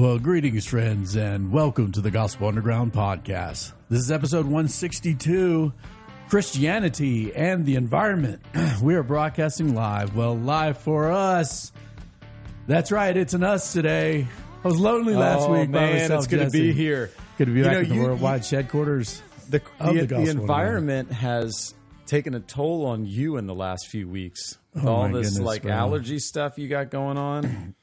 Well, greetings, friends, and welcome to the Gospel Underground podcast. This is episode 162, Christianity and the Environment. We are broadcasting live. Well, live for us. That's right, it's an us today. I was lonely last week by myself, it's good to be here. Good to be back at the Worldwide headquarters. The environment has taken a toll on you in the last few weeks. With all this allergy stuff you got going on.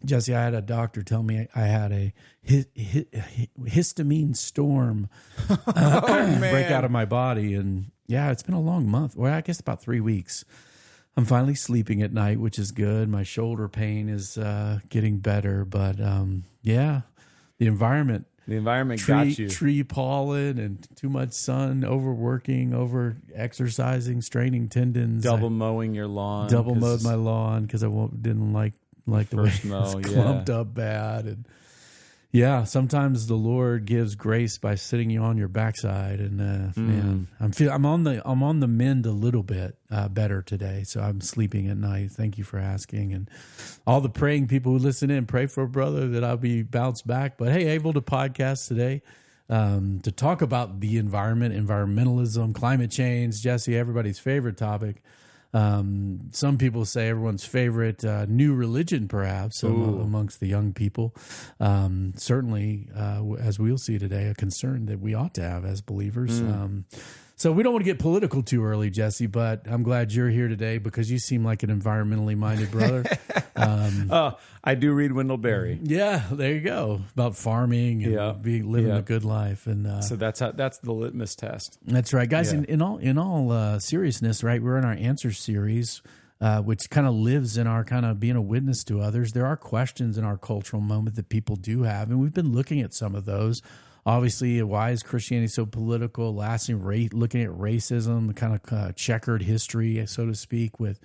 Jesse, I had a doctor tell me I had a histamine storm break out of my body. And yeah, it's been a long month. Well, I guess about 3 weeks. I'm finally sleeping at night, which is good. My shoulder pain is getting better. But yeah, the environment. The environment got you. Tree pollen and too much sun, overworking, over exercising, straining tendons. Double mowing your lawn. Double mowed my lawn because I didn't like the way it was clumped up bad. And yeah, sometimes the Lord gives grace by sitting you on your backside. And man, I'm on the mend a little bit better today. So I'm sleeping at night. Thank you for asking. And all the praying people who listen in, pray for a brother that I'll be bounced back. But hey, able to podcast today to talk about the environment, environmentalism, climate change. Jesse, everybody's favorite topic. Some people say everyone's favorite new religion, perhaps, amongst the young people. Certainly, as we'll see today, a concern that we ought to have as believers. So we don't want to get political too early, Jesse, but I'm glad you're here today because you seem like an environmentally minded brother. I do read Wendell Berry. Yeah, there you go. About farming and living a good life. And so that's the litmus test. That's right, guys. Yeah. In all seriousness, right? We're in our answer series, which kind of lives in our kind of being a witness to others. There are questions in our cultural moment that people do have, and we've been looking at some of those. Obviously, why is Christianity so political? Looking at racism, the kind of checkered history, so to speak, with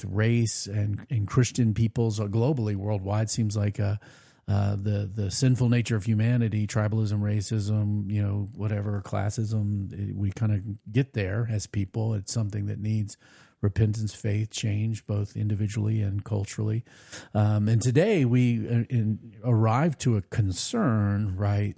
race and Christian peoples globally, worldwide, seems like the sinful nature of humanity, tribalism, racism, whatever, classism. We kind of get there as people. It's something that needs repentance, faith, change, both individually and culturally. And today we arrive to a concern, right,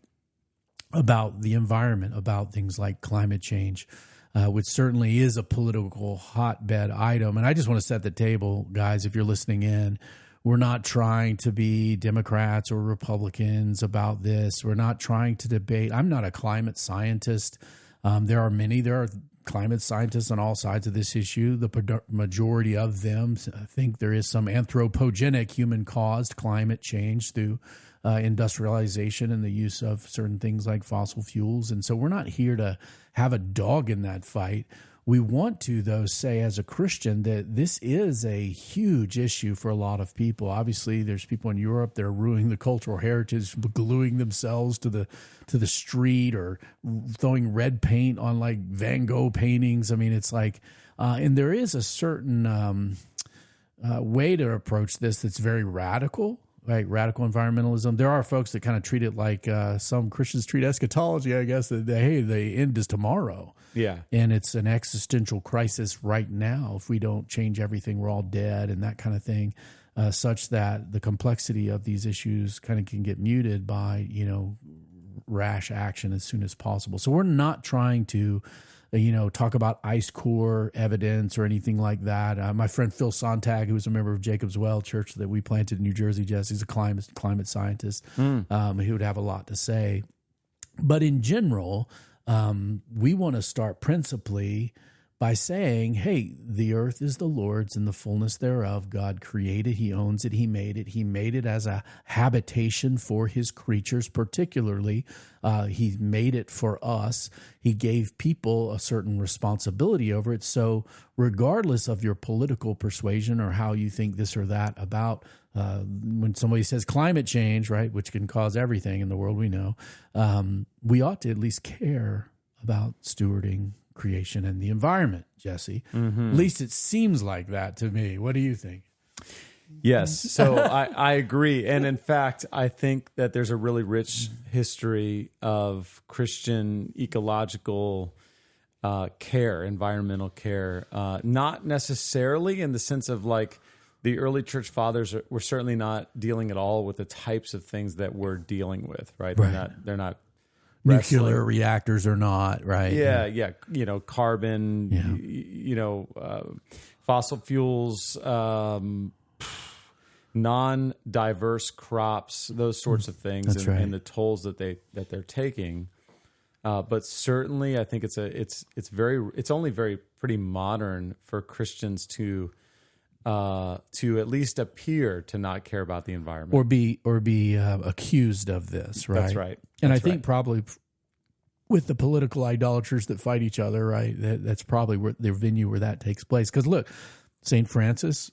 about the environment, about things like climate change, which certainly is a political hotbed item. And I just want to set the table, guys, if you're listening in. We're not trying to be Democrats or Republicans about this. We're not trying to debate. I'm not a climate scientist. There are climate scientists on all sides of this issue. The majority of them think there is some anthropogenic human-caused climate change through industrialization and the use of certain things like fossil fuels. And so we're not here to have a dog in that fight. We want to, though, say as a Christian that this is a huge issue for a lot of people. Obviously, there's people in Europe that are ruining the cultural heritage, gluing themselves to the street or throwing red paint on like Van Gogh paintings. I mean, it's like, and there is a certain way to approach this that's very radical. Right, radical environmentalism. There are folks that kind of treat it like some Christians treat eschatology, I guess, that the end is tomorrow. Yeah. And it's an existential crisis right now. If we don't change everything, we're all dead and that kind of thing, such that the complexity of these issues kind of can get muted by, rash action as soon as possible. So we're not trying to talk about ice core evidence or anything like that. My friend Phil Sontag, who was a member of Jacob's Well Church that we planted in New Jersey, Jesse, he's a climate scientist. He would have a lot to say. But in general, we want to start principally by saying, hey, the earth is the Lord's and the fullness thereof. God created, he owns it, he made it. He made it as a habitation for his creatures, particularly. He made it for us. He gave people a certain responsibility over it. So regardless of your political persuasion or how you think this or that about when somebody says climate change, right, which can cause everything in the world we know, we ought to at least care about stewarding creation and the environment, Jesse. Mm-hmm. At least it seems like that to me. What do you think? Yes, so I agree. And in fact, I think that there's a really rich history of Christian ecological care, environmental care, not necessarily in the sense of like the early church fathers were certainly not dealing at all with the types of things that we're dealing with, right? They're not nuclear wrestling. reactors or not, right? Yeah. Carbon, fossil fuels, non-diverse crops, those sorts of things, and the tolls that they're taking. But certainly, I think it's only pretty modern for Christians to at least appear to not care about the environment or be accused of this, right? That's right. And I think probably with the political idolaters that fight each other, right? That's probably where their venue where that takes place. Because look, Saint Francis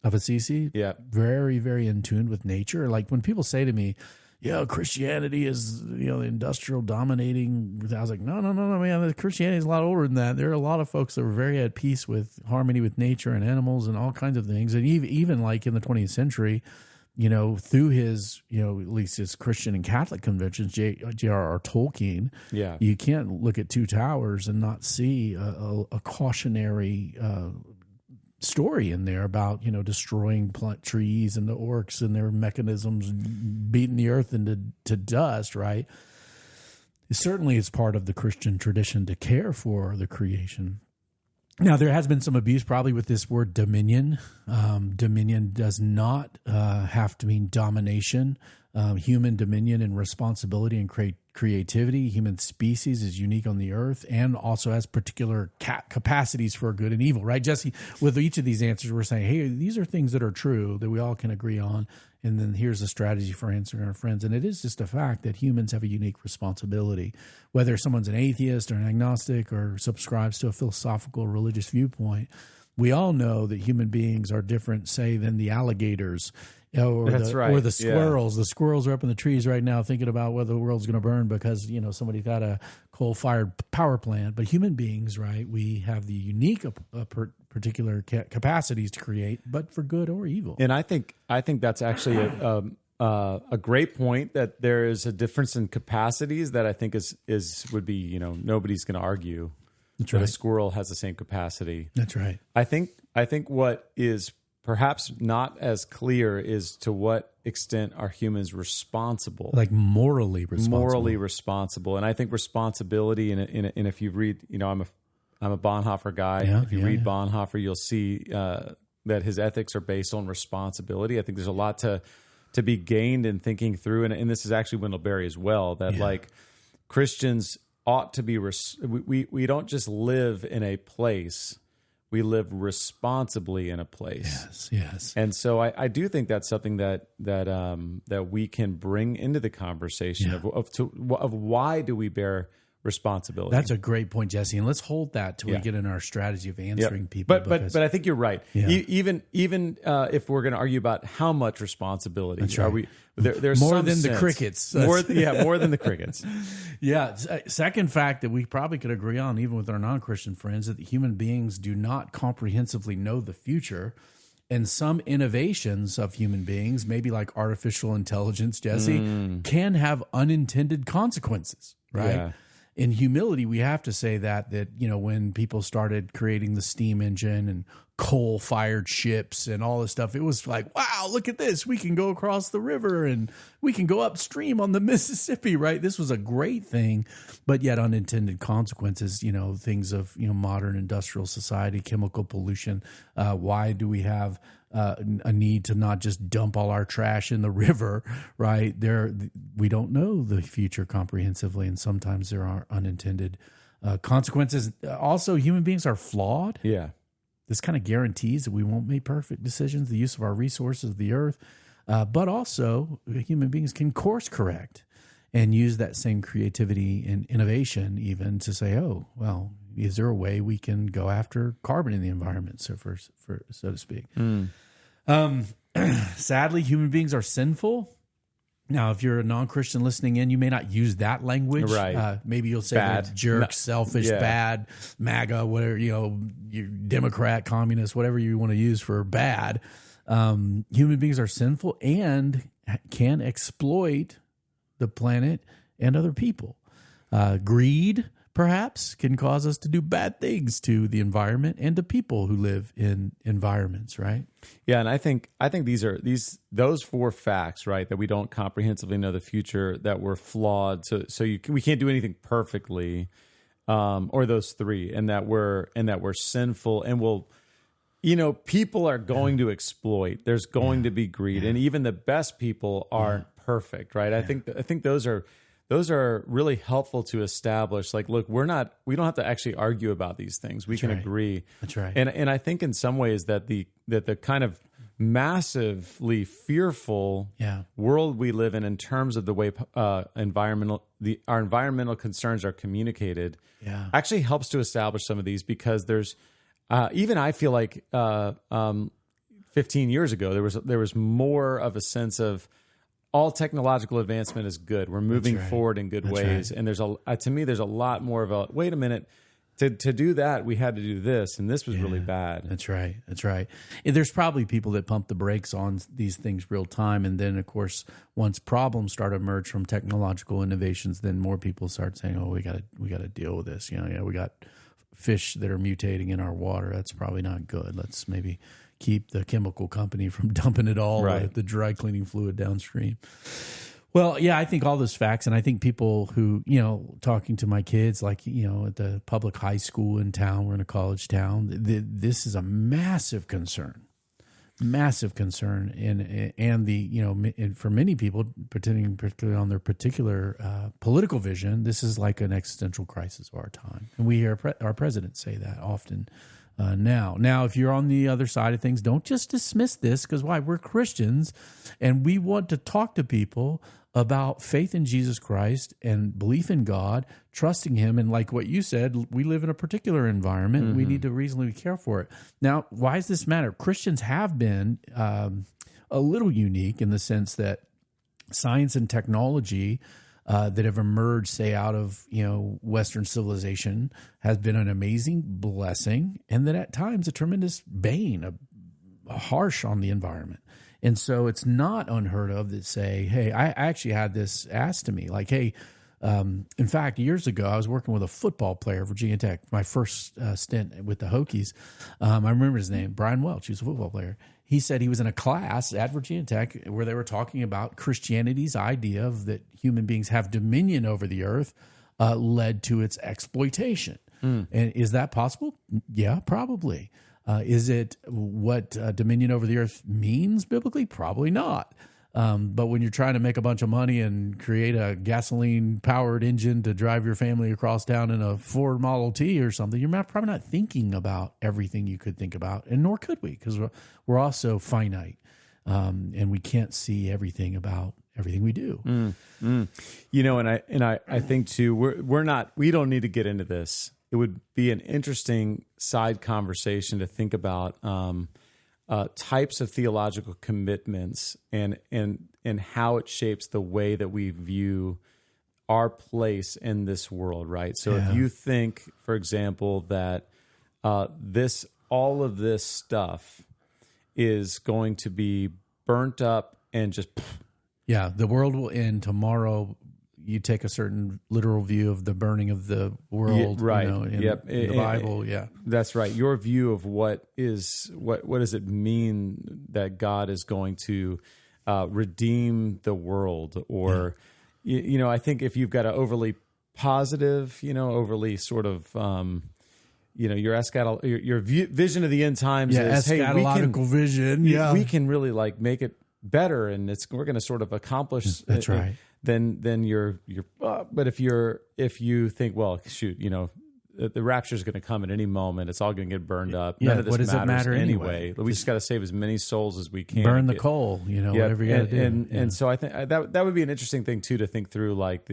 of Assisi, very, very in tune with nature. Like when people say to me, Christianity is, the industrial dominating. I was like, no, man, Christianity is a lot older than that. There are a lot of folks that were very at peace with harmony with nature and animals and all kinds of things. And even like in the 20th century, through his, at least his Christian and Catholic conventions, J.R.R. Tolkien, you can't look at Two Towers and not see a cautionary story in there about destroying trees and the orcs and their mechanisms beating the earth into dust, right? Certainly it's part of the Christian tradition to care for the creation. Now, there has been some abuse probably with this word dominion. Dominion does not have to mean domination. Human dominion and responsibility and creativity. Human species is unique on the earth and also has particular capacities for good and evil, right, Jesse? With each of these answers, we're saying, hey, these are things that are true that we all can agree on. And then here's a strategy for answering our friends. And it is just a fact that humans have a unique responsibility. Whether someone's an atheist or an agnostic or subscribes to a philosophical or religious viewpoint, we all know that human beings are different, say, than the alligators or the squirrels. The squirrels are up in the trees right now thinking about whether the world's going to burn because, somebody's got a coal-fired power plant. But human beings, right, we have the unique particular capacities to create, but for good or evil. And I think that's actually a great point, that there is a difference in capacities that I think would be, nobody's going to argue. That's that right. A squirrel has the same capacity. That's right. I think what is perhaps not as clear is to what extent are humans responsible, like morally responsible. And I think responsibility and if you read, I'm a Bonhoeffer guy. If you read Bonhoeffer, you'll see that his ethics are based on responsibility. I think there's a lot to be gained in thinking through, and this is actually Wendell Berry as well, that like Christians ought to be we don't just live in a place, we live responsibly in a place. Yes. And so I do think that's something that we can bring into the conversation of why do we bear responsibility. That's a great point, Jesse. And let's hold that till we get in our strategy of answering people. But I think you're right. Even if we're going to argue about how much responsibility, that's right. Are we? There's more some than sense. The crickets. More than the crickets. Second fact that we probably could agree on, even with our non-Christian friends, that human beings do not comprehensively know the future. And some innovations of human beings, maybe like artificial intelligence, Jesse, can have unintended consequences, right? Yeah. In humility, we have to say that when people started creating the steam engine and coal-fired ships and all this stuff, it was like, wow, look at this. We can go across the river and we can go upstream on the Mississippi, right? This was a great thing, but yet unintended consequences, things of, modern industrial society, chemical pollution. Why do we have a need to not just dump all our trash in the river, right? We don't know the future comprehensively, and sometimes there are unintended consequences. Also, human beings are flawed. Yeah. This kind of guarantees that we won't make perfect decisions, the use of our resources of the earth, but also human beings can course correct and use that same creativity and innovation even to say, oh, well, is there a way we can go after carbon in the environment, so to speak? Sadly, human beings are sinful. Now, if you're a non-Christian listening in, you may not use that language. Right. Maybe you'll say bad, jerk, selfish, bad, MAGA, whatever, you Democrat, communist, whatever you want to use for bad. Human beings are sinful and can exploit the planet and other people. Greed, perhaps can cause us to do bad things to the environment and to people who live in environments, right? Yeah, and I think those 4 facts, right, that we don't comprehensively know the future, that we're flawed, we can't do anything perfectly, or those 3, and that we're sinful, and people are going to exploit. There's going to be greed, and even the best people aren't perfect, right? I think those are really helpful to establish. Like, look, we don't have to actually argue about these things. We can agree. That's right. And I think in some ways that the kind of massively fearful world we live in terms of the way our environmental concerns are communicated actually helps to establish some of these, because there's even I feel like 15 years ago there was more of a sense of all technological advancement is good. We're moving forward in good ways. Right. And to me, there's a lot more of a, wait a minute, to do that, we had to do this, and this was really bad. That's right. And there's probably people that pump the brakes on these things real time. And then, of course, once problems start to emerge from technological innovations, then more people start saying, oh, we got to deal with this. We got fish that are mutating in our water. That's probably not good. Let's maybe keep the chemical company from dumping it all at the dry cleaning fluid downstream. Well, yeah, I think all those facts, and I think people who, talking to my kids, like, at the public high school in town, we're in a college town, this is a massive concern, and for many people, particularly on their particular political vision, this is like an existential crisis of our time. And we hear our presidents say that often. Now, if you're on the other side of things, don't just dismiss this, because why? We're Christians, and we want to talk to people about faith in Jesus Christ and belief in God, trusting Him. And like what you said, we live in a particular environment. Mm-hmm. We need to reasonably care for it. Now, why does this matter? Christians have been a little unique in the sense that science and technology that have emerged, say, out of Western civilization, has been an amazing blessing, and that at times a tremendous bane, a harsh on the environment. And so it's not unheard of that say, hey, I actually had this asked to me, like, hey, in fact, years ago, I was working with a football player, Virginia Tech, my first stint with the Hokies. I remember his name, Brian Welch. He was a football player. He said he was in a class at Virginia Tech where they were talking about Christianity's idea of that human beings have dominion over the earth led to its exploitation. And is that possible? Yeah, probably. Is it what dominion over the earth means biblically? Probably not. But when you're trying to make a bunch of money and create a gasoline-powered engine to drive your family across town in a Ford Model T or something, you're probably not thinking about everything you could think about, and nor could we, because we're also finite, and we can't see everything about everything we do. And I think too, we don't need to get into this. It would be an interesting side conversation to think about types of theological commitments and how it shapes the way that we view our place in this world, right? So if you think, for example, that all of this stuff is going to be burnt up and just... Yeah, the world will end tomorrow. You take a certain literal view of the burning of the world, right? In the Bible, that's right. Your view of what does it mean that God is going to redeem the world, or I think if you've got an overly positive, overly sort of your vision of the end times is eschatological vision. We can really like make it better, and we're going to sort of accomplish. That's right. Then you're but if you think, well, shoot, the rapture is going to come at any moment, it's all going to get burned up. None of this matters anyway. We just got to save as many souls as we can. Burn the coal, whatever you got to do. And so I think that would be an interesting thing too, to think through, like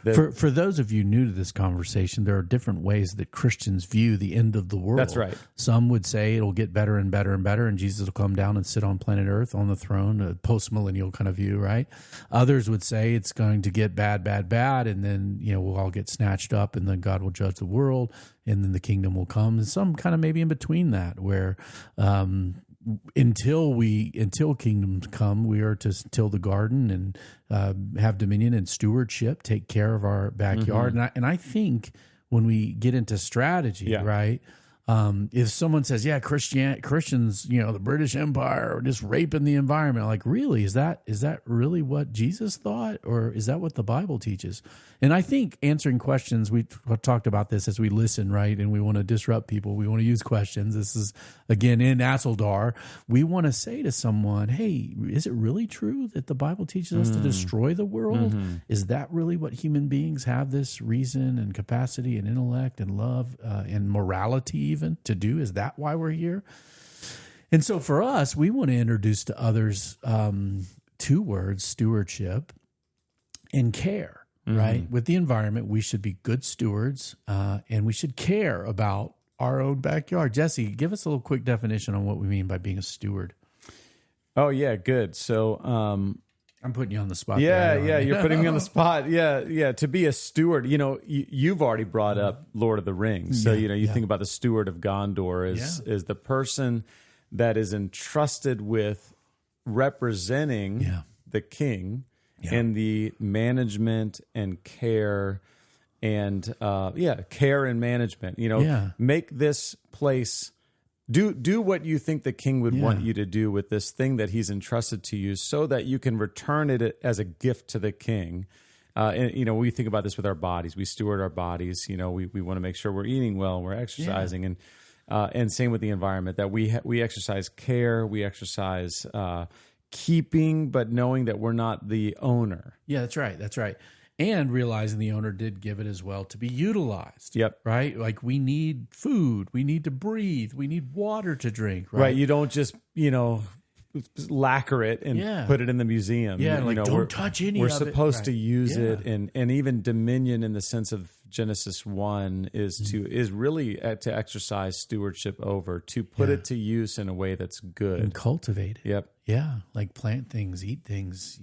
For those of you new to this conversation, there are different ways that Christians view the end of the world. That's right. Some would say it'll get better and better and better, and Jesus will come down and sit on planet Earth on the throne, a post-millennial kind of view, right? Others would say it's going to get bad, bad, bad, and then we'll all get snatched up, and then God will judge the world, and then the kingdom will come. And some kind of maybe in between that, where until kingdoms come, we are to till the garden and have dominion and stewardship, take care of our backyard. Mm-hmm. And I think when we get into strategy, right? If someone says, "Yeah, Christians, the British Empire are just raping the environment," like, really, is that really what Jesus thought, or is that what the Bible teaches? And I think answering questions, we talked about this as we listen, right? And we want to disrupt people. We want to use questions. This is, again, in Aseldar. We want to say to someone, "Hey, is it really true that the Bible teaches us to destroy the world? Is that really what human beings have this reason and capacity and intellect and love and morality even to do? Is that why we're here?" And so for us, we want to introduce to others two words: stewardship and care. Right? With the environment, we should be good stewards, and we should care about our own backyard. Jesse, give us a little quick definition on what we mean by being a steward. Oh, yeah, good. So I'm putting you on the spot. Yeah, you're putting me on the spot. Yeah. To be a steward, you've already brought up Lord of the Rings. So, you think about the steward of Gondor is the person that is entrusted with representing the king and the management and care and care and management. Make this place do what you think the king would want you to do with this thing that he's entrusted to you, so that you can return it as a gift to the king. And we think about this with our bodies. We steward our bodies. We want to make sure we're eating well, we're exercising, and same with the environment. That we exercise care, we exercise keeping, but knowing that we're not the owner. Yeah, that's right. And realizing the owner did give it as well to be utilized. Yep. Right? Like, we need food, we need to breathe, we need water to drink. Right. You don't just, lacquer it and put it in the museum. Yeah, don't touch any of it. We're supposed to use it, and even dominion in the sense of Genesis 1 is really to exercise stewardship over, to put it to use in a way that's good. And cultivate it. Yep. Yeah, like plant things, eat things,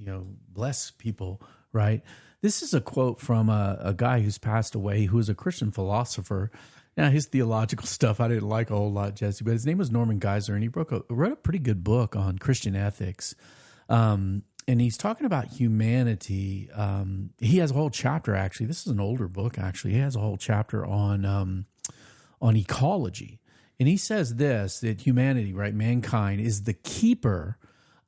bless people, right? This is a quote from a guy who's passed away, who was a Christian philosopher. Now, his theological stuff I didn't like a whole lot, Jesse, but his name was Norman Geisler, and he wrote a pretty good book on Christian ethics. And he's talking about humanity. He has a whole chapter, actually. This is an older book, actually. He has a whole chapter on ecology. And he says this, that humanity, right, mankind, is the keeper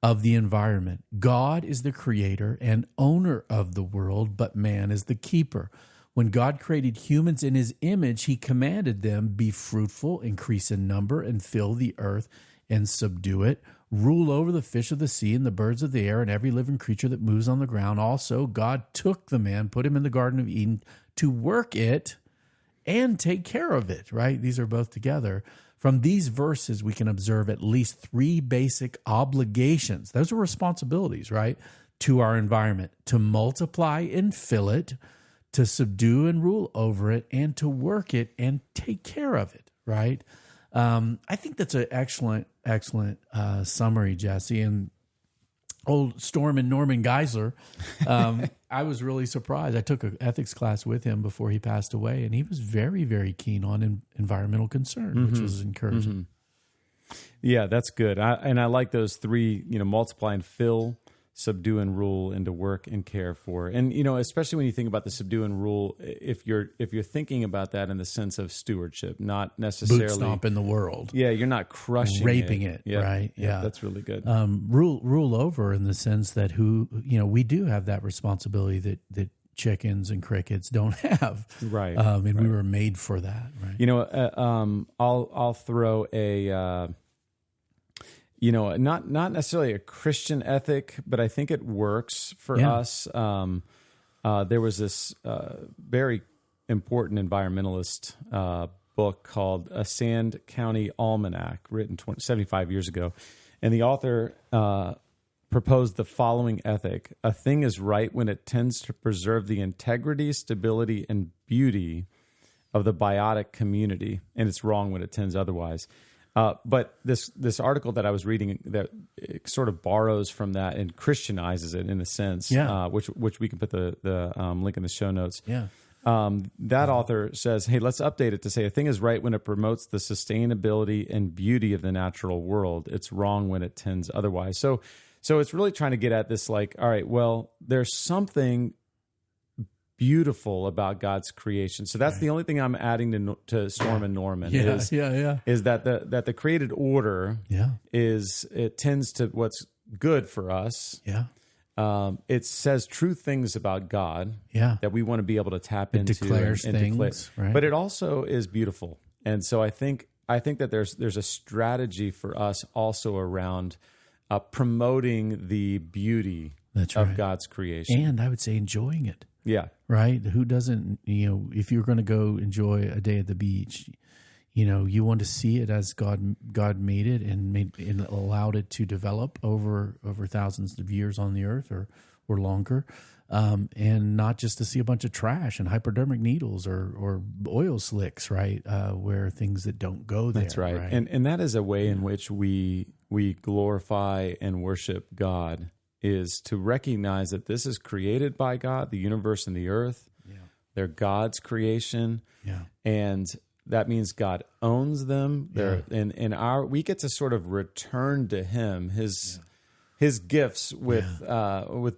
of the environment. God is the creator and owner of the world, but man is the keeper. When God created humans in his image, he commanded them, be fruitful, increase in number, and fill the earth and subdue it. Rule over the fish of the sea and the birds of the air and every living creature that moves on the ground. Also, God took the man, put him in the Garden of Eden to work it and take care of it, right? These are both together. From these verses, we can observe at least three basic obligations. Those are responsibilities, right? To our environment: to multiply and fill it, to subdue and rule over it, and to work it and take care of it, right? I think that's an excellent summary, Jesse. And old Storm and Norman Geisler, I was really surprised. I took an ethics class with him before he passed away, and he was very, very keen on environmental concern, which was encouraging. Yeah, that's good. I like those three, multiply and fill, subdue and rule, and to work and care for. And especially when you think about the subdue and rule, if you're thinking about that in the sense of stewardship, not necessarily boot stomping the world. Yeah, you're not crushing raping it, right? Yeah, that's really good. Rule over in the sense that we do have that responsibility that chickens and crickets don't have, right? And we were made for that, right? I'll throw a. Not necessarily a Christian ethic, but I think it works for us. There was this very important environmentalist book called A Sand County Almanac, written 75 years ago. And the author proposed the following ethic: a thing is right when it tends to preserve the integrity, stability, and beauty of the biotic community, and it's wrong when it tends otherwise. But this article that I was reading that it sort of borrows from that and Christianizes it in a sense, which we can put the link in the show notes. Yeah. That author says, hey, let's update it to say a thing is right when it promotes the sustainability and beauty of the natural world. It's wrong when it tends otherwise. So it's really trying to get at this, like, all right, well, there's something beautiful about God's creation. So that's the only thing I'm adding to Storm and Norman is that the created order it tends to what's good for us. Yeah. It says true things about God that we want to be able to tap into. Declares things, right? But it also is beautiful. And so I think that there's a strategy for us also around promoting the beauty of God's creation. And I would say enjoying it. Yeah. Right? Who doesn't, if you're going to go enjoy a day at the beach, you want to see it as God made it and allowed it to develop over thousands of years on the earth or longer. And not just to see a bunch of trash and hypodermic needles or oil slicks, right? Where things that don't go there. That's right. And that is a way in which we glorify and worship God, is to recognize that this is created by God, the universe and the earth. Yeah. They're God's creation. Yeah. And that means God owns them. We get to sort of return to Him His gifts with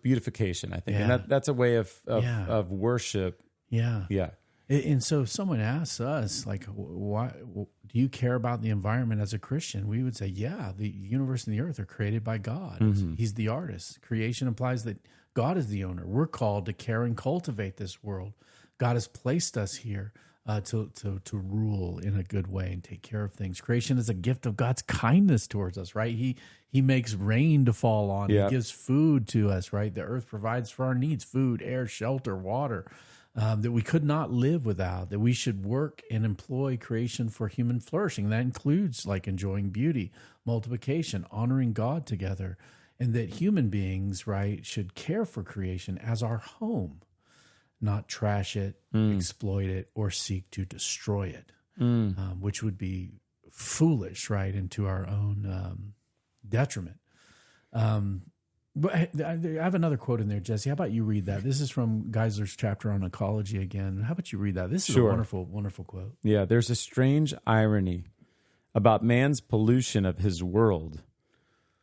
beautification, I think. And that's a way of worship. Yeah. Yeah. And so if someone asks us, like, why do you care about the environment as a Christian? We would say, the universe and the earth are created by God. Mm-hmm. He's the artist. Creation implies that God is the owner. We're called to care and cultivate this world. God has placed us here to rule in a good way and take care of things. Creation is a gift of God's kindness towards us, right? He makes rain to fall on. He gives food to us, right? The earth provides for our needs, food, air, shelter, water. That we could not live without, that we should work and employ creation for human flourishing. That includes like enjoying beauty, multiplication, honoring God together, and that human beings, right, should care for creation as our home, not trash it, exploit it, or seek to destroy it, which would be foolish, right, and to our own detriment. But I have another quote in there, Jesse. How about you read that? This is from Geisler's chapter on ecology again. How about you read that? This is a wonderful, wonderful quote. Yeah, there's a strange irony about man's pollution of his world.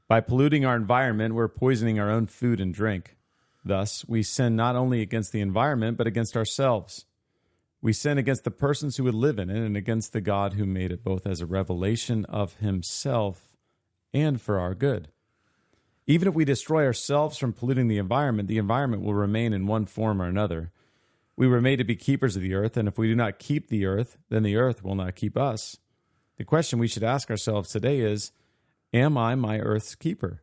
By polluting our environment, we're poisoning our own food and drink. Thus, we sin not only against the environment, but against ourselves. We sin against the persons who would live in it and against the God who made it, both as a revelation of Himself and for our good. Even if we destroy ourselves from polluting the environment will remain in one form or another. We were made to be keepers of the earth, and if we do not keep the earth, then the earth will not keep us. The question we should ask ourselves today is, am I my earth's keeper?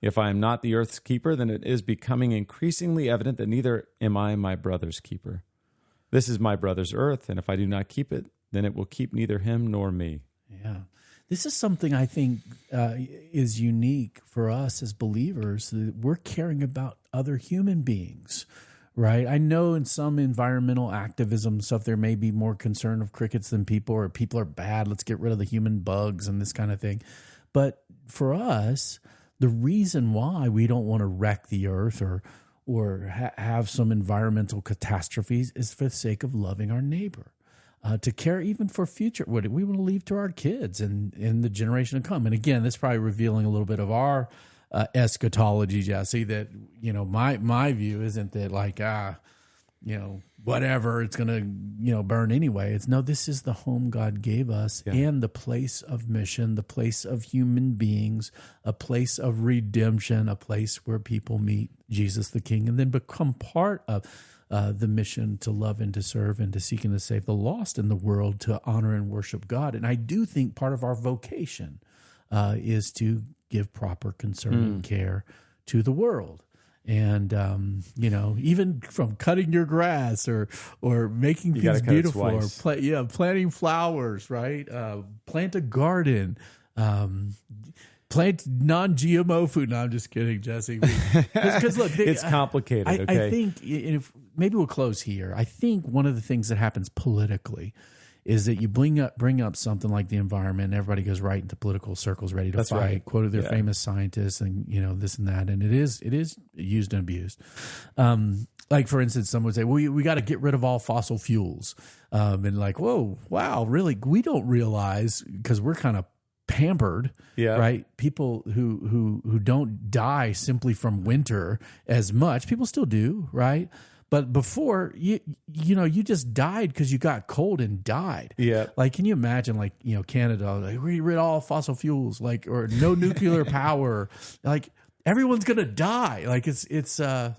If I am not the earth's keeper, then it is becoming increasingly evident that neither am I my brother's keeper. This is my brother's earth, and if I do not keep it, then it will keep neither him nor me. Yeah. This is something I think is unique for us as believers, that we're caring about other human beings, right? I know in some environmental activism stuff, there may be more concern of crickets than people, or people are bad, let's get rid of the human bugs and this kind of thing. But for us, the reason why we don't want to wreck the earth or have some environmental catastrophes is for the sake of loving our neighbor. To care even for future, what we want to leave to our kids and in the generation to come. And again, this is probably revealing a little bit of our eschatology, Jesse, that, my view isn't that like, whatever, it's going to, burn anyway. It's no, this is the home God gave us and the place of mission, the place of human beings, a place of redemption, a place where people meet Jesus the King and then become part of the mission to love and to serve and to seek and to save the lost in the world, to honor and worship God. And I do think part of our vocation is to give proper concern and care to the world. And, even from cutting your grass or making things beautiful or planting flowers, right? Plant a garden, plant non-GMO food. No, I'm just kidding, Jesse. Because look, it's complicated. I think maybe we'll close here. I think one of the things that happens politically is that you bring up something like the environment, and everybody goes right into political circles, ready to fight. Right. Quoted their famous scientists, and this and that, and it is used and abused. Like for instance, someone would say, "Well, we got to get rid of all fossil fuels," and like, "Whoa, wow, really? We don't realize because we're kind of pampered, right? People who don't die simply from winter as much. People still do, right? But before, you just died because you got cold and died. Yeah. Like, can you imagine, like, Canada, like, we rid all fossil fuels, like, or no nuclear power, like, everyone's gonna die. Like, it's to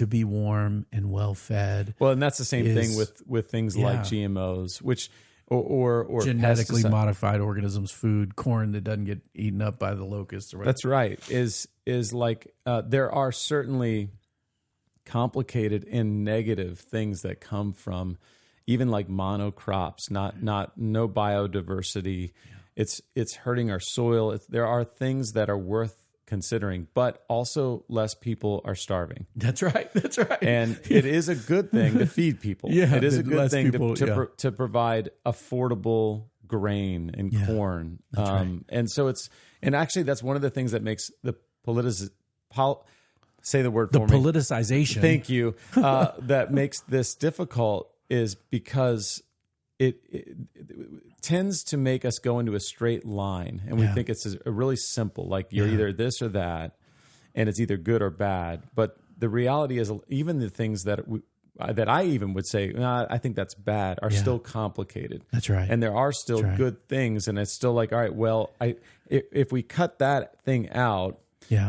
be warm and well fed. Well, and that's the same thing with things like GMOs, which or genetically pesticide. modified organisms, food, corn that doesn't get eaten up by the locusts or whatever. That's right. Is like there are certainly complicated and negative things that come from even like monocrops, no biodiversity. Yeah. It's hurting our soil. There are things that are worth considering, but also less people are starving. That's right. And it is a good thing to feed people. Yeah, it is a good thing people, to provide affordable grain and corn. That's right. And so actually that's one of the things that makes the say the word for me. Politicization. Thank you. That makes this difficult is because it tends to make us go into a straight line, and we think it's a really simple, like you're either this or that, and it's either good or bad. But the reality is, even the things that I even would say, I think that's bad, are still complicated. That's right. And there are still good things, and it's still like, all right, well, if we cut that thing out,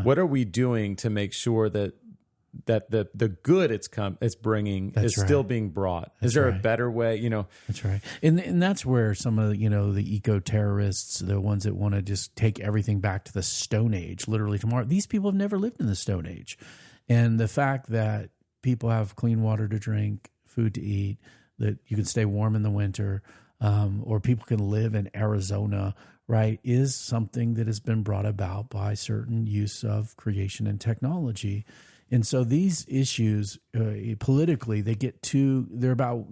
what are we doing to make sure that the good it's bringing is still being brought? Is there a better way? That's right. And that's where some of the eco-terrorists, the ones that want to just take everything back to the Stone Age, literally tomorrow. These people have never lived in the Stone Age, and the fact that people have clean water to drink, food to eat, that you can stay warm in the winter, or people can live in Arizona, right, is something that has been brought about by certain use of creation and technology. And so these issues, politically, they're about,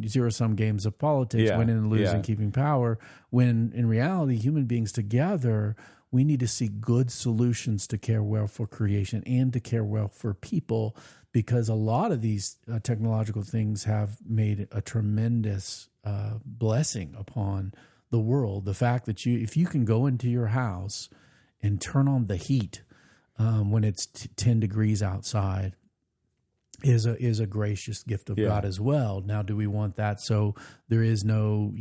zero-sum games of politics, winning and losing, keeping power, when in reality, human beings together, we need to seek good solutions to care well for creation and to care well for people, because a lot of these technological things have made a tremendous blessing upon the world. The fact that if you can go into your house and turn on the heat when it's 10 degrees outside is a gracious gift of God as well. Now, do we want that? So there is no,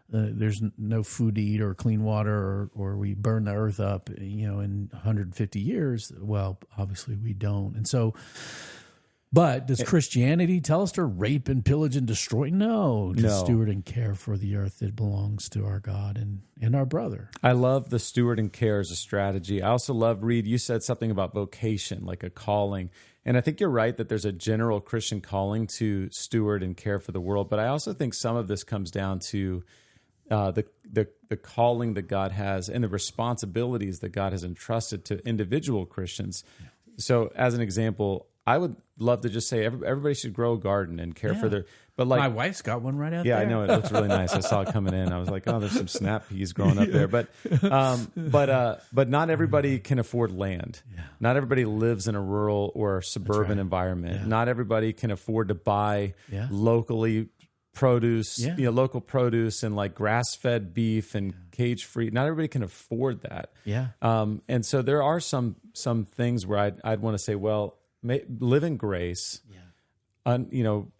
there's no food to eat or clean water, or we burn the earth up, in 150 years. Well, obviously we don't. And so, but does Christianity tell us to rape and pillage and destroy? No, to steward and care for the earth that belongs to our God and our brother. I love the steward and care as a strategy. I also love, Reed, you said something about vocation, like a calling. And I think you're right that there's a general Christian calling to steward and care for the world. But I also think some of this comes down to the calling that God has and the responsibilities that God has entrusted to individual Christians. Yeah. So as an example, I would love to just say everybody should grow a garden and care for their. But like my wife's got one right out there. Yeah, I know, it looks really nice. I saw it coming in. I was like, oh, there's some snap peas growing up there. But not everybody can afford land. Yeah. Not everybody lives in a rural or suburban environment. Yeah. Not everybody can afford to buy locally produce, local produce and like grass-fed beef and cage-free. Not everybody can afford that. Yeah. And so there are some things where I'd want to say, well, live in grace. Yeah.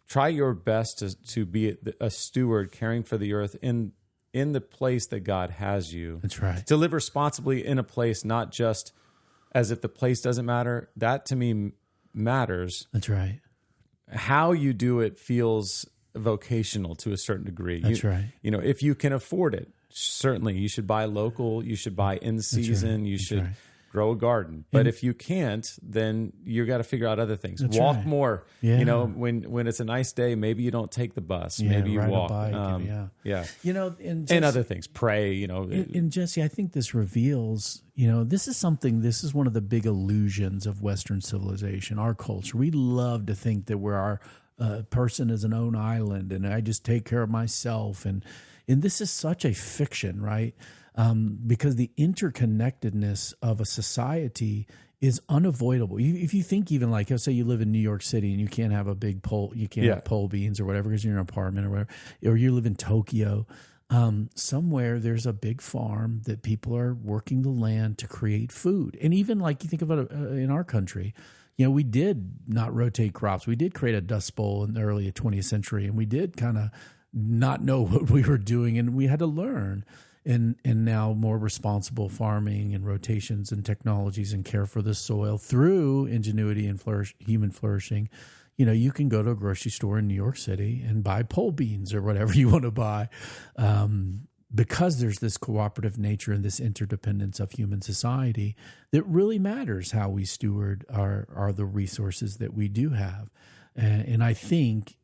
Try your best to be a steward, caring for the earth in the place that God has you. That's right. To live responsibly in a place, not just as if the place doesn't matter. That to me matters. That's right. How you do it feels vocational to a certain degree. That's right. If you can afford it, certainly you should buy local. You should buy in season. Right. You should grow a garden. But if you can't, then you got to figure out other things. Walk more. Yeah. When it's a nice day, maybe you don't take the bus. Maybe you walk. A bike, and other things. Pray. And Jesse, I think this reveals. This is one of the big illusions of Western civilization. Our culture. We love to think that we're our person is an own island, and I just take care of myself. And this is such a fiction, right? Because the interconnectedness of a society is unavoidable. If you think even like, say you live in New York City and you can't have a big pole, you can't have pole beans or whatever because you're in an apartment or whatever, or you live in Tokyo, somewhere there's a big farm that people are working the land to create food. And even like you think about it in our country, we did not rotate crops. We did create a dust bowl in the early 20th century, and we did kind of not know what we were doing, and we had to learn. And now more responsible farming and rotations and technologies and care for the soil through ingenuity and human flourishing. You can go to a grocery store in New York City and buy pole beans or whatever you want to buy, because there's this cooperative nature and this interdependence of human society that really matters how we steward the resources that we do have. And I think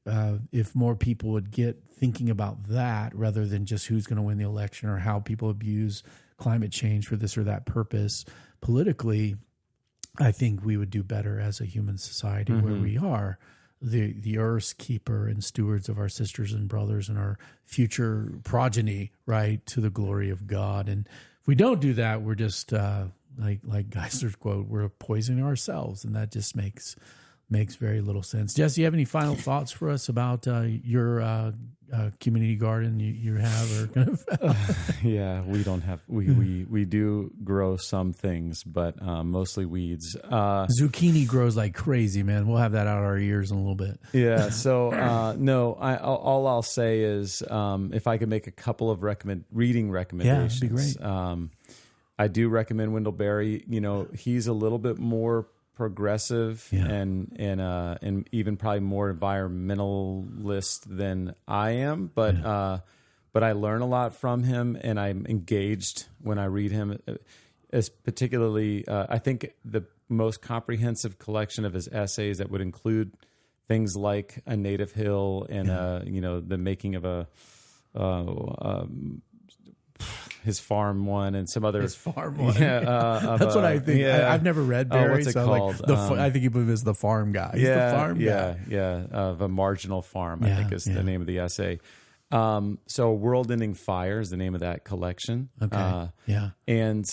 if more people would get thinking about that rather than just who's going to win the election or how people abuse climate change for this or that purpose politically, I think we would do better as a human society where we are the earth's keeper and stewards of our sisters and brothers and our future progeny, right, to the glory of God. And if we don't do that, we're just like Geisler's quote, we're poisoning ourselves, and that just makes very little sense. Jesse, you have any final thoughts for us about your community garden you have? Or kind of Yeah, we don't have. We do grow some things, but mostly weeds. Zucchini grows like crazy, man. We'll have that out of our ears in a little bit. Yeah. So no, all I'll say is if I could make a couple of reading recommendations. Yeah, that'd be great. I do recommend Wendell Berry. He's a little bit more progressive and even probably more environmentalist than I am, but I learn a lot from him, and I'm engaged when I read him. As particularly, I think the most comprehensive collection of his essays that would include things like A Native Hill and the making of his farm one and some other. His farm one. Yeah, that's what I think. Yeah. I've never read Barry. What's it called? I think of him as the farm guy. He's the farm guy. Yeah. Of a marginal farm, I think is the name of the essay. So World Ending Fire is the name of that collection. Okay. And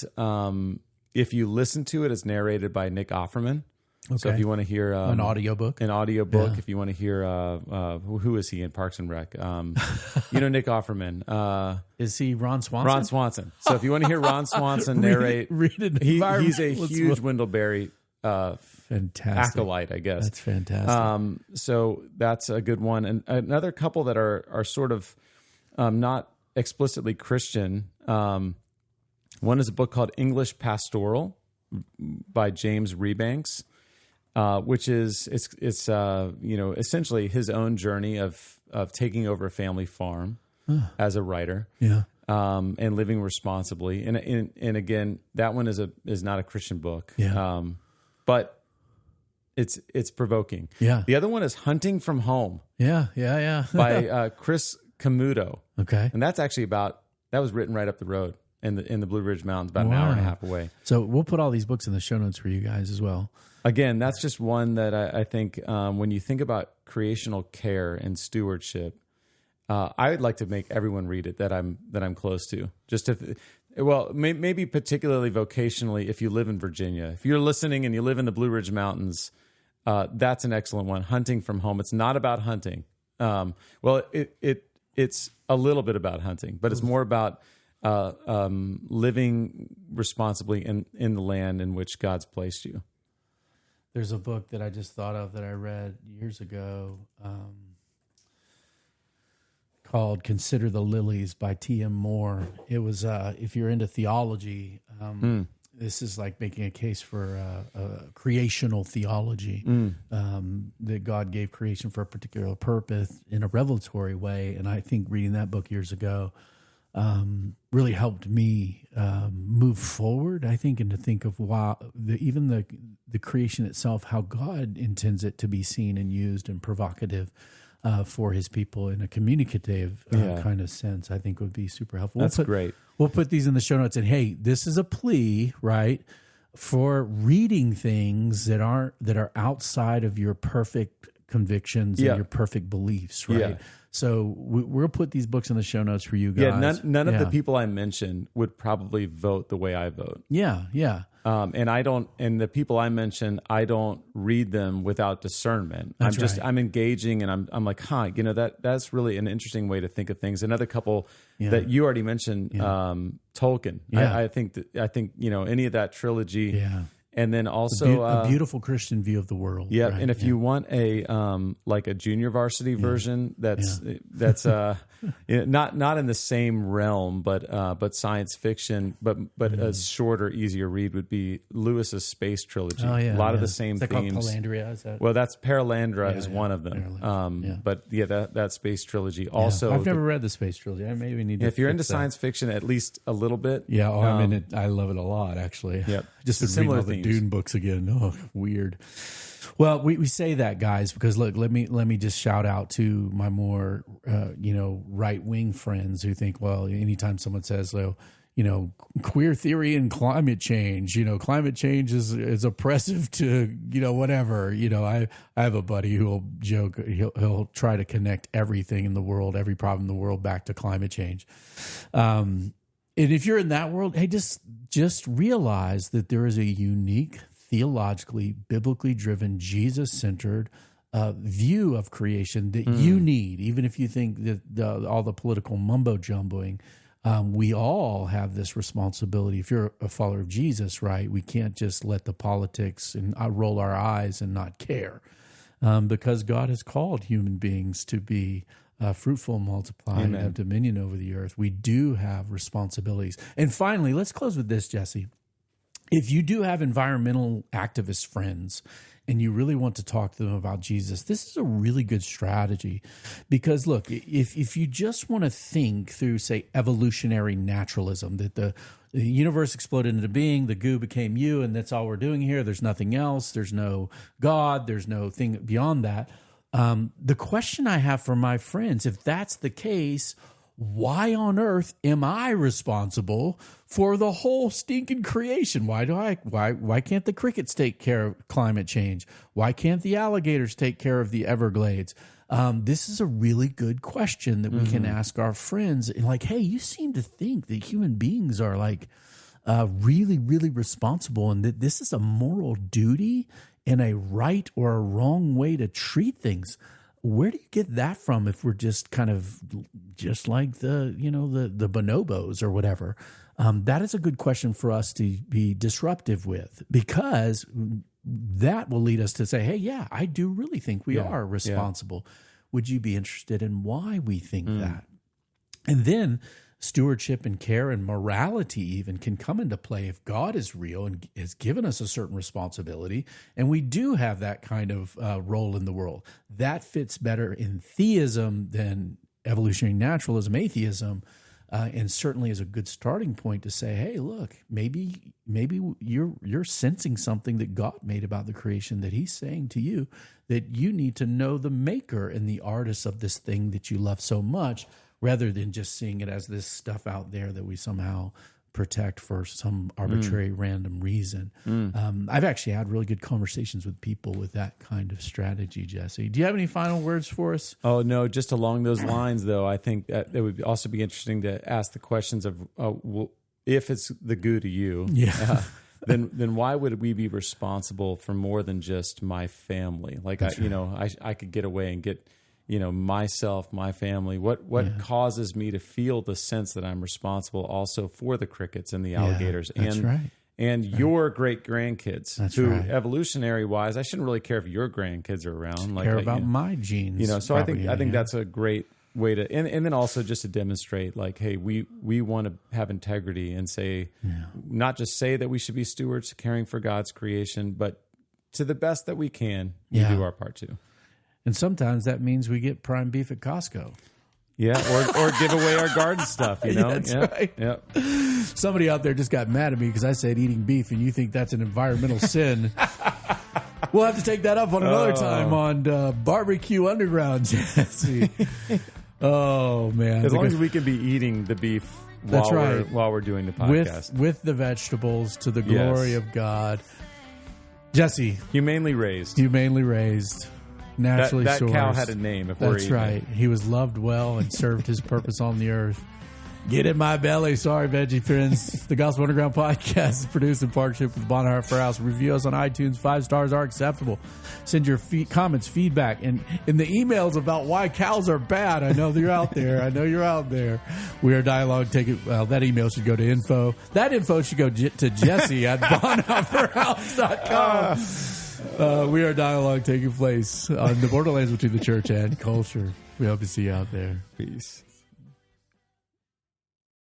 if you listen to it, it's narrated by Nick Offerman. Okay. So if you want to hear an audiobook, if you want to hear who is he in Parks and Rec? Nick Offerman. Is he Ron Swanson? Ron Swanson. So if you want to hear Ron Swanson narrate, he's a huge Wendell Berry fantastic acolyte, I guess. That's fantastic. So that's a good one. And another couple that are sort of not explicitly Christian. One is a book called English Pastoral by James Rebanks. Which is it's essentially his own journey of taking over a family farm as a writer, and living responsibly. And again, that one is not a Christian book, but it's provoking. Yeah. The other one is Hunting from Home. Yeah. by Chris Camuto. Okay, and that's actually that was written right up the road in the Blue Ridge Mountains, about an hour and a half away. So we'll put all these books in the show notes for you guys as well. Again, that's just one that I think when you think about creational care and stewardship, I would like to make everyone read it that I'm close to. Just maybe particularly vocationally, if you live in Virginia, if you're listening and you live in the Blue Ridge Mountains, that's an excellent one. Hunting from Home. It's not about hunting. It's a little bit about hunting, but it's more about living responsibly in the land in which God's placed you. There's a book that I just thought of that I read years ago called Consider the Lillies by T.M. Moore. It was, if you're into theology, this is like making a case for creational theology, that God gave creation for a particular purpose in a revelatory way. And I think reading that book years ago really helped me move forward, I think, and to think of even the creation itself, how God intends it to be seen and used and provocative for his people in a communicative kind of sense, I think would be super helpful. That's great. We'll put these in the show notes. And hey, this is a plea, right, for reading things that are outside of your perfect convictions and your perfect beliefs, right? Yeah. So we'll put these books in the show notes for you guys. Yeah, none of the people I mentioned would probably vote the way I vote. Yeah. And the people I mentioned, I don't read them without discernment. I'm engaging, and I'm like, that's really an interesting way to think of things. Another couple that you already mentioned, Tolkien. Yeah. I think any of that trilogy. Yeah. And then also a beautiful Christian view of the world. Yeah, right? and if you want a like a junior varsity version, that's not in the same realm, but science fiction, but a shorter, easier read would be Lewis's Space Trilogy. Oh, yeah, a lot of the same is that themes. Called Pelandria? Is that? Well, that's Paralandra is one of them. But that Space Trilogy also. I've never read the Space Trilogy. I maybe need to. If you're into science fiction, at least a little bit. Yeah, I'm in it. I love it a lot, actually. Yep. Just the similar themes. Dune books again. Oh, weird. Well, we say that, guys, because look, let me just shout out to my more right wing friends who think, well, anytime someone says, queer theory and climate change, climate change is oppressive to whatever. I have a buddy who will joke, he'll try to connect everything in the world, every problem in the world, back to climate change. And if you're in that world, hey, just realize that there is a unique, theologically, biblically driven, Jesus-centered view of creation that you need, even if you think that all the political mumbo-jumboing, we all have this responsibility. If you're a follower of Jesus, right, we can't just let the politics and roll our eyes and not care, because God has called human beings to be fruitful, multiply, and have dominion over the earth. We do have responsibilities. And finally, let's close with this, Jesse. If you do have environmental activist friends and you really want to talk to them about Jesus, this is a really good strategy. Because look, if you just want to think through, say, evolutionary naturalism, that the universe exploded into being, the goo became you, and that's all we're doing here, there's nothing else, there's no God, there's no thing beyond that. The question I have for my friends, if that's the case, why on earth am I responsible for the whole stinking creation? Why can't the crickets take care of climate change? Why can't the alligators take care of the Everglades? This is a really good question that we can ask our friends. Like, hey, you seem to think that human beings are really, really responsible, and that this is a moral duty and a right or a wrong way to treat things. Where do you get that from if we're just kind of just like the bonobos or whatever? That is a good question for us to be disruptive with, because that will lead us to say, hey, yeah, I do really think we are responsible. Yeah. Would you be interested in why we think that? And then stewardship and care and morality even can come into play if God is real and has given us a certain responsibility, and we do have that kind of role in the world. That fits better in theism than evolutionary naturalism, atheism, and certainly is a good starting point to say, hey, look, maybe you're sensing something that God made about the creation, that he's saying to you that you need to know the maker and the artist of this thing that you love so much, rather than just seeing it as this stuff out there that we somehow protect for some arbitrary random reason. I've actually had really good conversations with people with that kind of strategy, Jesse. Do you have any final words for us? Oh, no, just along those lines, though, I think that it would also be interesting to ask the questions of if it's the goo to you, then why would we be responsible for more than just my family? Like, I could get away and get myself, my family, what causes me to feel the sense that I'm responsible also for the crickets and the alligators and your great grandkids evolutionary wise, I shouldn't really care if your grandkids are around. Care about my genes. So I think that's a great way to, and then also just to demonstrate, like, hey, we want to have integrity and say, not just say that we should be stewards caring for God's creation, but to the best that we can, we do our part too. And sometimes that means we get prime beef at Costco. Yeah, or give away our garden stuff, That's right. Yeah. Somebody out there just got mad at me because I said eating beef, and you think that's an environmental sin. We'll have to take that up on another time on Barbecue Underground, Jesse. Oh, man. As long as we can be eating the beef while we're doing the podcast. With the vegetables, to the glory of God. Jesse. Humanely raised. Naturally that sourced. Cow had a name. That's right. He was loved well and served his purpose on the earth. Get in my belly. Sorry, veggie friends. The Gospel Underground podcast is produced in partnership with Bonhoeffer House. Review us on iTunes. 5 stars are acceptable. Send your comments, feedback, and in the emails about why cows are bad. I know you're out there. We are dialogue. That email should go to info. That info should go to Jesse at bonhoefferhouse.com. We are dialogue taking place on the borderlands between the church and culture. We hope to see you out there. Peace.